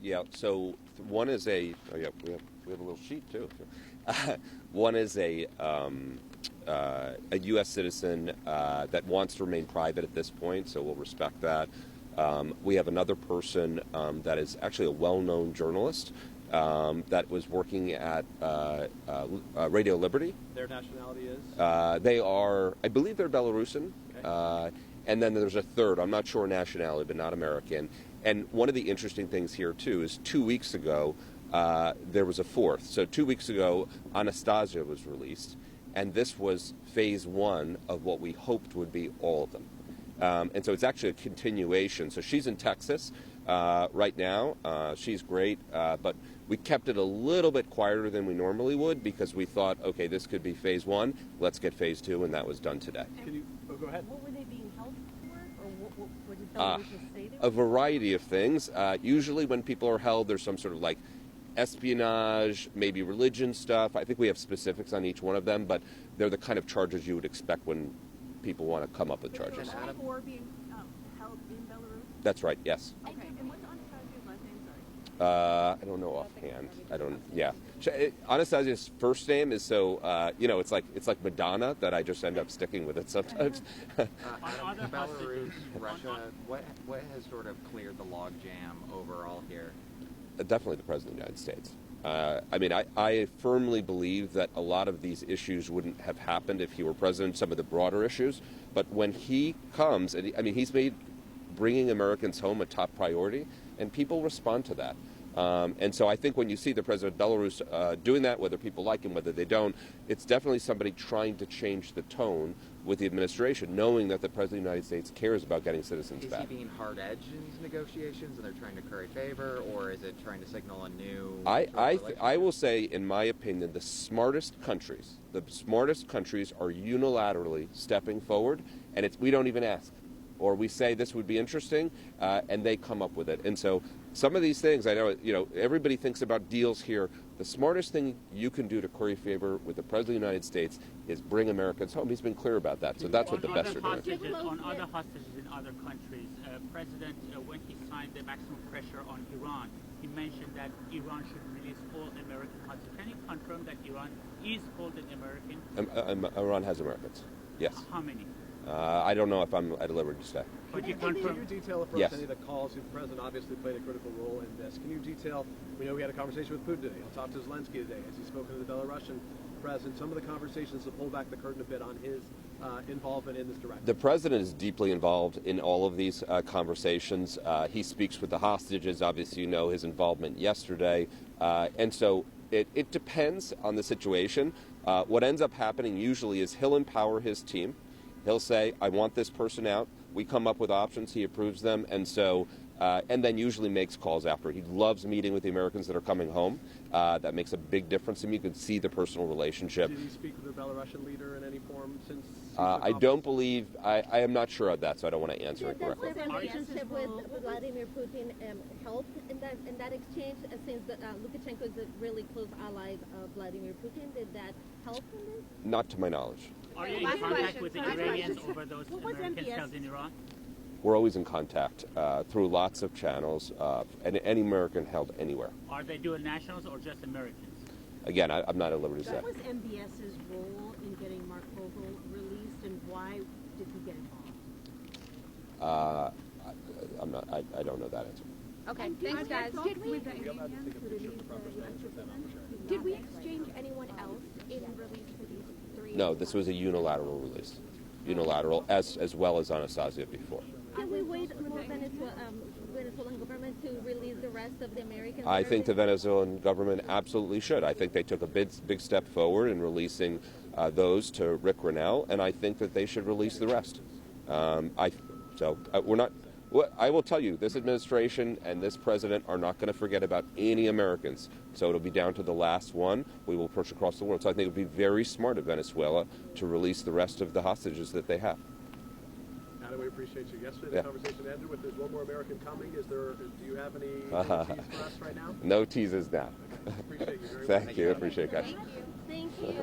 Yeah. So one is a. Oh yeah, we have a little sheet too. One is a U.S. citizen that wants to remain private at this point, so we'll respect that. We have another person that is actually a well-known journalist that was working at Radio Liberty. Their nationality is? They are, I believe they're Belarusian. Okay. And then there's a third, I'm not sure nationality, but not American. And one of the interesting things here, too, is 2 weeks ago, there was a fourth. So 2 weeks ago, Anastasia was released, and this was phase one of what we hoped would be all of them. And so it's actually a continuation. So she's in Texas right now. She's great, but we kept it a little bit quieter than we normally would because we thought, okay, this could be phase one. Let's get phase two, and that was done today. Can you go ahead? What were they being held for, or what did Belarus say they were? A variety of things. Usually when people are held, there's some sort of like espionage, maybe religion stuff. I think we have specifics on each one of them, but they're the kind of charges you would expect when people want to come up with charges. There were 4 being held in Belarus? That's right, yes. Okay, and what's Anastasia's last name, sorry? I don't know offhand. I don't, yeah. Anastasia's first name is so, it's like Madonna that I just end up sticking with it sometimes. Belarus, Russia, what has sort of cleared the logjam overall here? Definitely the President of the United States. I firmly believe that a lot of these issues wouldn't have happened if he were president, some of the broader issues. But when he comes, he's made bringing Americans home a top priority, and people respond to that. And so I think when you see the president of Belarus doing that, whether people like him, whether they don't, it's definitely somebody trying to change the tone with the administration, knowing that the president of the United States cares about getting citizens back. Is he being hard-edged in these negotiations, and they're trying to curry favor, or is it trying to signal a new? I will say, in my opinion, the smartest countries are unilaterally stepping forward, and we don't even ask. Or we say this would be interesting, and they come up with it. And so some of these things, I know, everybody thinks about deals here. The smartest thing you can do to curry favor with the President of the United States is bring Americans home. He's been clear about that. So that's what the best are doing. On other hostages in other countries, President, when he signed the maximum pressure on Iran, he mentioned that Iran should release all American hostages. Can you confirm that Iran is holding Americans? Iran has Americans, yes. How many? I don't know if I'm at liberty to say. But you Can confirm? you detail for Yes. us any of the calls? The president obviously played a critical role in this. Can you detail? We know we had a conversation with Putin today. He'll talk to Zelensky today. Has he spoken to the Belarusian president? Some of the conversations to pull back the curtain a bit on his involvement in this direction. The president is deeply involved in all of these conversations. He speaks with the hostages. Obviously, his involvement yesterday. And so it depends on the situation. What ends up happening usually is he'll empower his team. He'll say, I want this person out. We come up with options. He approves them. And so, and then usually makes calls after. He loves meeting with the Americans that are coming home. That makes a big difference to me. You can see the personal relationship. Did he speak with the Belarusian leader in any form since? I don't believe, I am not sure of that, so I don't want to answer it correctly. Does the relationship with Vladimir Putin help in that exchange, since Lukashenko is a really close ally of Vladimir Putin? Did that help in this? Not to my knowledge. Are you in contact with the Iranians over those Americans held in Iran? We're always in contact through lots of channels, and any American held anywhere. Are they dual nationals or just Americans? Again, I'm not at liberty to say. What was MBS's role in getting Mark Vogel released, and why did he get involved? I don't know that answer. Okay, thanks guys. Did we exchange anyone else in release for these 3? No, this was a unilateral release. Unilateral, as well as Anastasia before. Can we wait for Venezuelan government to release the rest of the Americans? I think the Venezuelan government absolutely should. I think they took a big step forward in releasing those to Rick Grinnell, and I think that they should release the rest. We're not. I will tell you, this administration and this president are not going to forget about any Americans. So it'll be down to the last one. We will push across the world. So I think it would be very smart of Venezuela to release the rest of the hostages that they have. Adam, we appreciate you. Yesterday the conversation ended with there's one more American coming. Do you have any tease for us right now? No teases now. Appreciate you very much. Thank you. Appreciate it, guys. Thank you.